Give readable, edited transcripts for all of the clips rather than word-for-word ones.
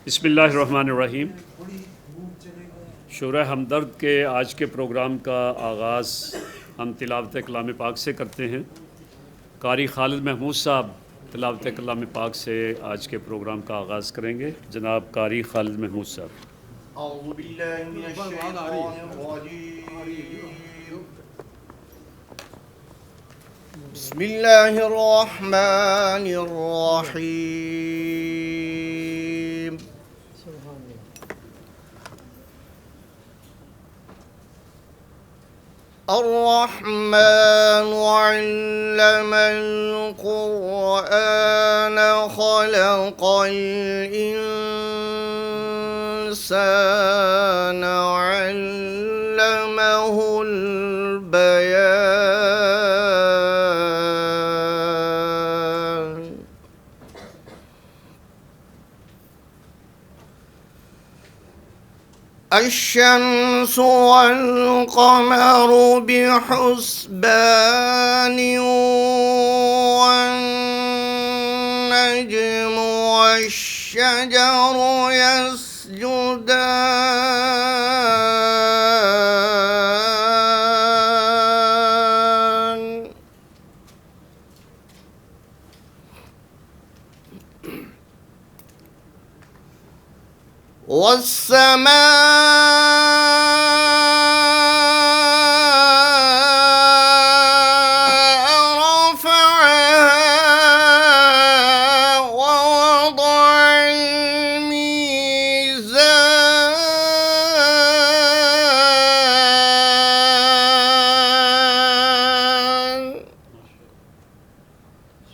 بسم اللہ الرحمن الرحیم۔ شورہ ہمدرد کے آج کے پروگرام کا آغاز ہم تلاوت کلام پاک سے کرتے ہیں۔ قاری خالد محمود صاحب تلاوت کلام پاک سے آج کے پروگرام کا آغاز کریں گے۔ جناب قاری خالد محمود صاحب۔ اعوذ باللہ من الشیطان الرجیم، بسم اللہ الرحمن الرحیم۔ الرحمن علم القرآن خلق الإنسان علمه البيان۔ الشمس والقمر بحسبان والنجم والشجر يسجدان، والسماء رفعها ووضع الميزان۔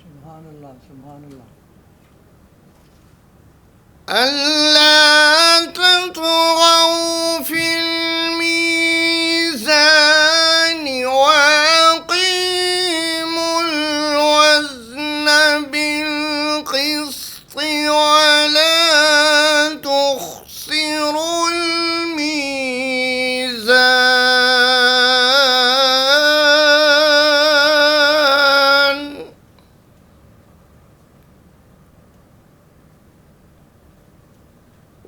سبحان اللہ سبحان اللہ۔ ألا تطغوا في الميزان وأقيموا الوزن بالقسط ولا تخسروا الميزان۔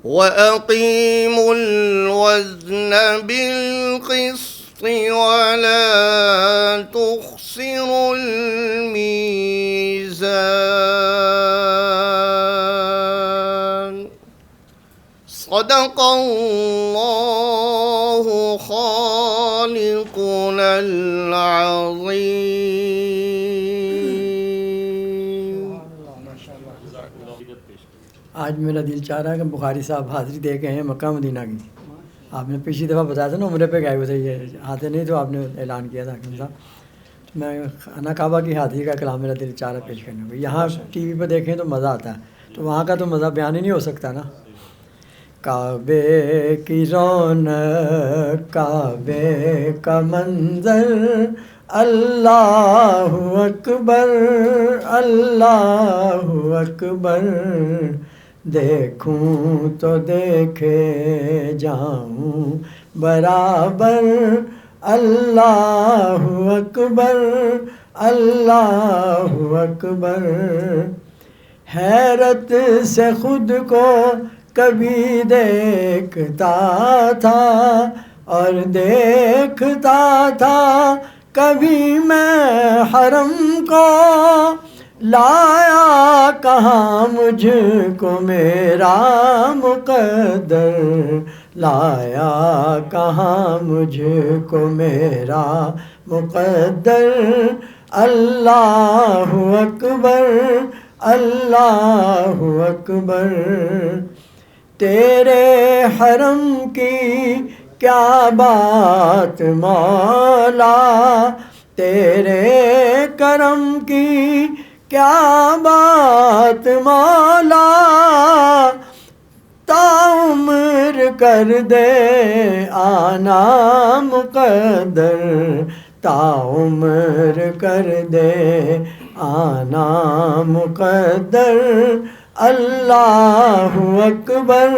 وَأَقِيمُوا الْوَزْنَ بِالْقِسْطِ وَلَا تُخْسِرُوا الْمِيزَانَ۔ صدق اللہ خالقنا العظیم۔ آج میرا دل چاہ رہا ہے کہ بخاری صاحب حاضری دے کے ہیں مکہ مدینہ کی۔ آپ نے پچھلی دفعہ بتایا تھا نا عمرے پہ گئے ہوئے تھے، یہ آتے نہیں تو آپ نے اعلان کیا تھا حکیم صاحب، تو میں خانہ کعبہ کی حاضری کا کلام میرا دل چاہ رہا ہے پیش کرنے کو۔ یہاں ٹی وی پہ دیکھیں تو مزہ آتا ہے، تو وہاں کا تو مزہ بیان ہی نہیں ہو سکتا نا۔ کعبے کی رونق، کعبے کا منظر، اللہ اکبر اللہ اکبر، دیکھوں تو دیکھے جاؤں برابر، اللہ اکبر اللہ اکبر۔ حیرت سے خود کو کبھی دیکھتا تھا اور دیکھتا تھا کبھی میں حرم کو، لایا کہاں مجھ کو میرا مقدر، لایا کہاں مجھ کو میرا مقدر، اللہ اکبر اللہ اکبر۔ تیرے حرم کی کیا بات مولا، تیرے کرم کی کیا بات مولا، تا عمر کر دے آنا مقدر، تا عمر کر دے آنا مقدر، اللہ اکبر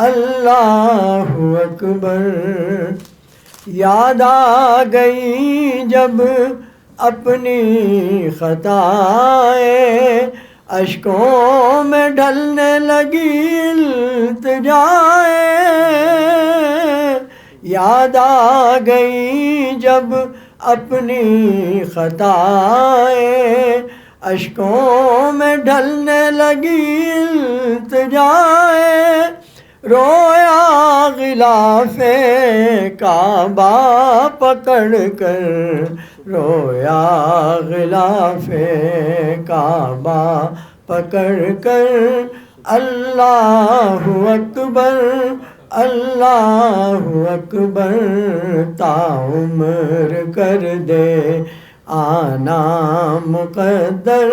اللہ اکبر۔ یاد آ گئی جب اپنی خطائیں، اشکوں میں ڈھلنے لگی التجائے، یاد آ گئی جب اپنی خطائیں، اشکوں میں ڈھلنے لگی التجائیں، رویا غلاف کعبہ پکڑ کر، رویا غلاف کعبہ پکڑ کر، اللہ اکبر اللہ اکبر، تا عمر کر دے آنا مقدر،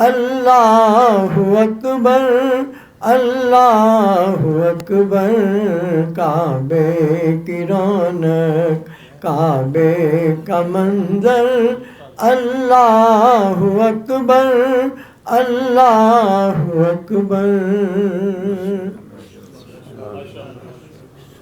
اللہ اکبر اللہ اکبر، کعبے کی رونق کعبے کا منظر، اللہ اکبر اللہ اکبر۔